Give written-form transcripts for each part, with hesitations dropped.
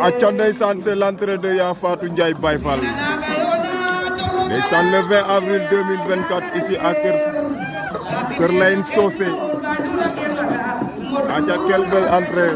Acha ndeysaan c'est l'entrée de Ya Fatou Ndiaye Baye Fall ndeysaan le 20 avril 2024 ici à Kër Layine Socé. Acha quelle belle entrée.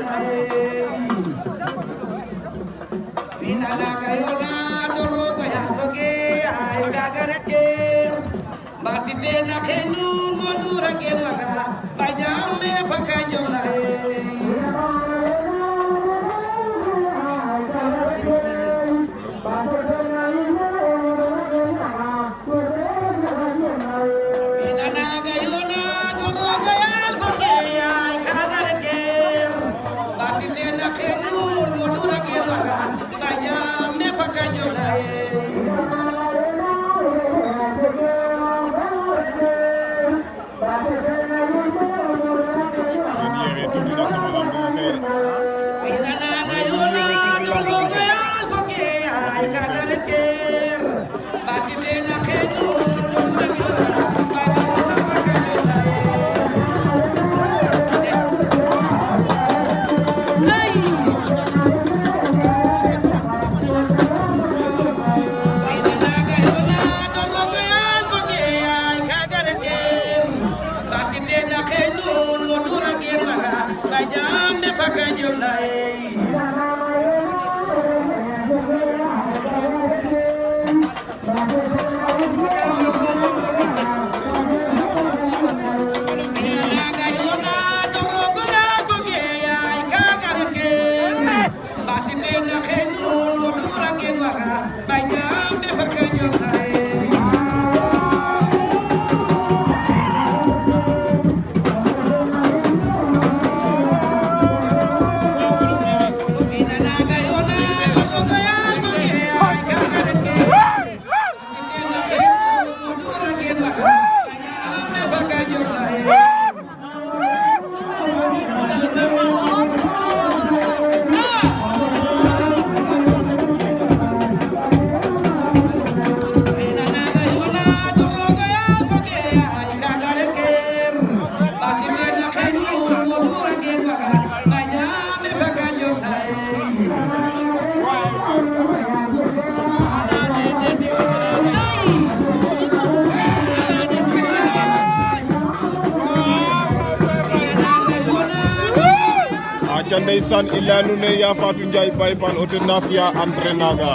Acha ndeysaan ilanu ne Ya Fatou Ndiaye Baye Fall o ten na fiya entrée naga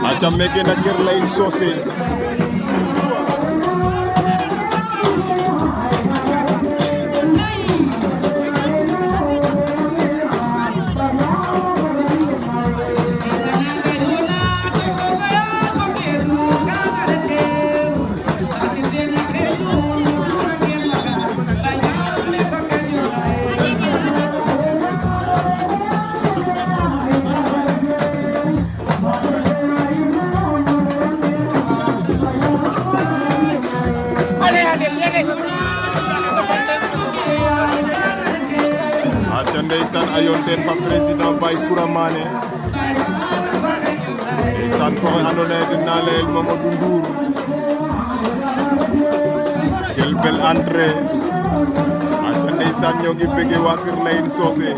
acha meke na Kër Layine Socé. Acha ndeysaan ayon ten fa président Baye Koura Mané ndeysaan fo andoona yee ten na layel Mamadou Ndour. Quelle belle entrée. Acha ndeysaan ñoo ngi bëgg waa Kër Layine Socé.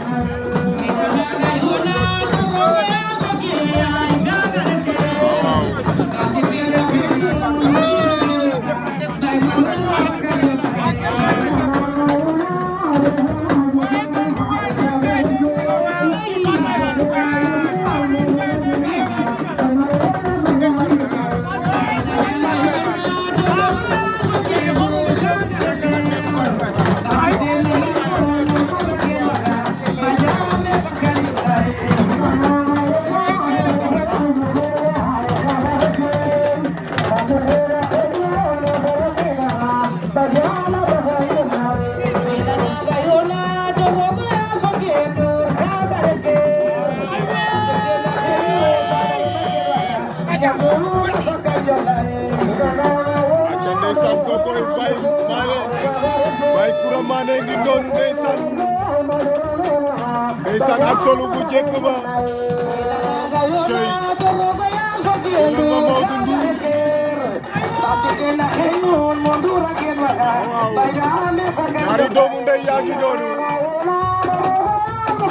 Acha ndeysaan kokoy Baye Koura Mané ngi noonu ndeysaan ak solu bu jekk ba cey la Mamadou Ndour ñaari doomu ndey yaa ngi noonu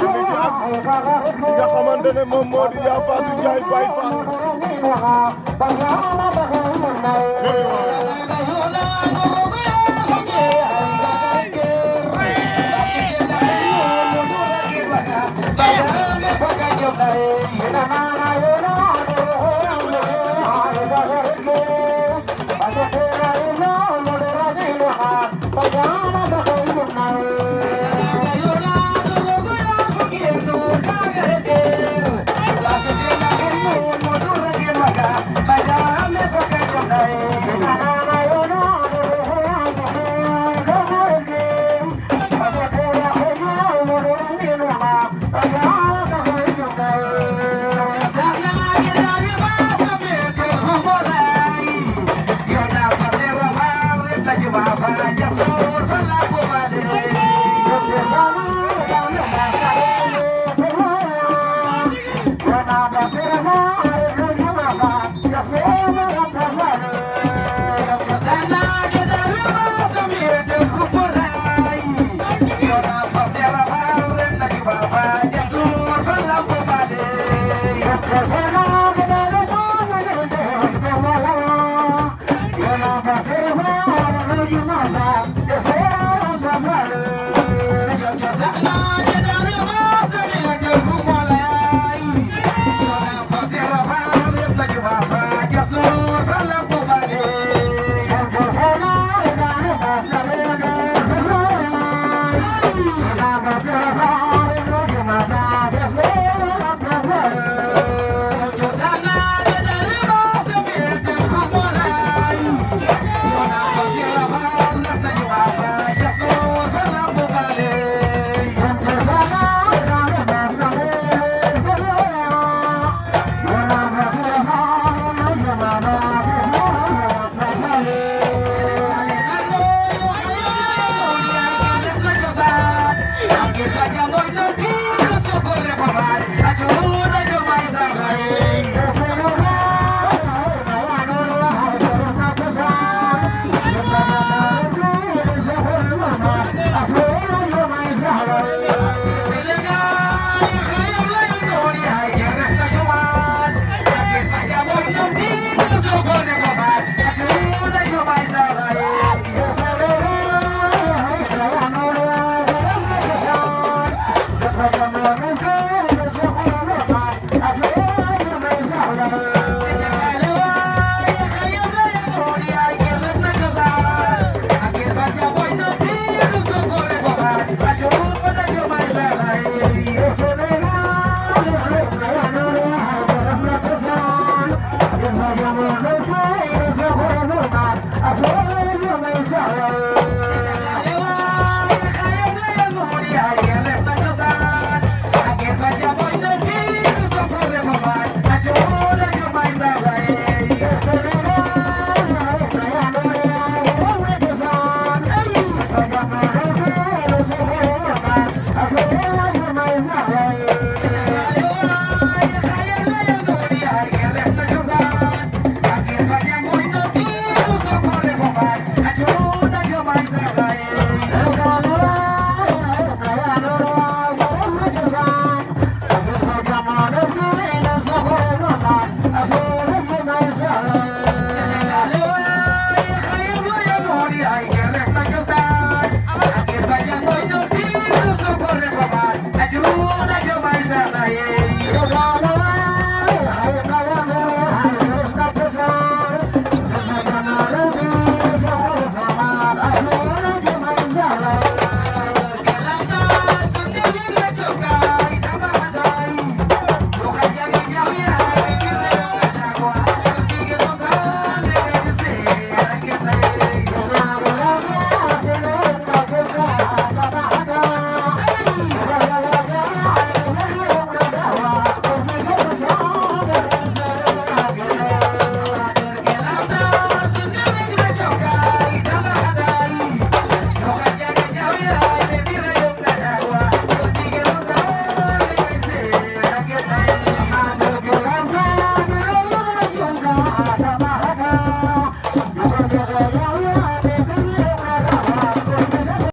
indi ci ak li nga xamante xamante ne moom moo di Yaa Fatou Ndiaye Baye Fall Come on.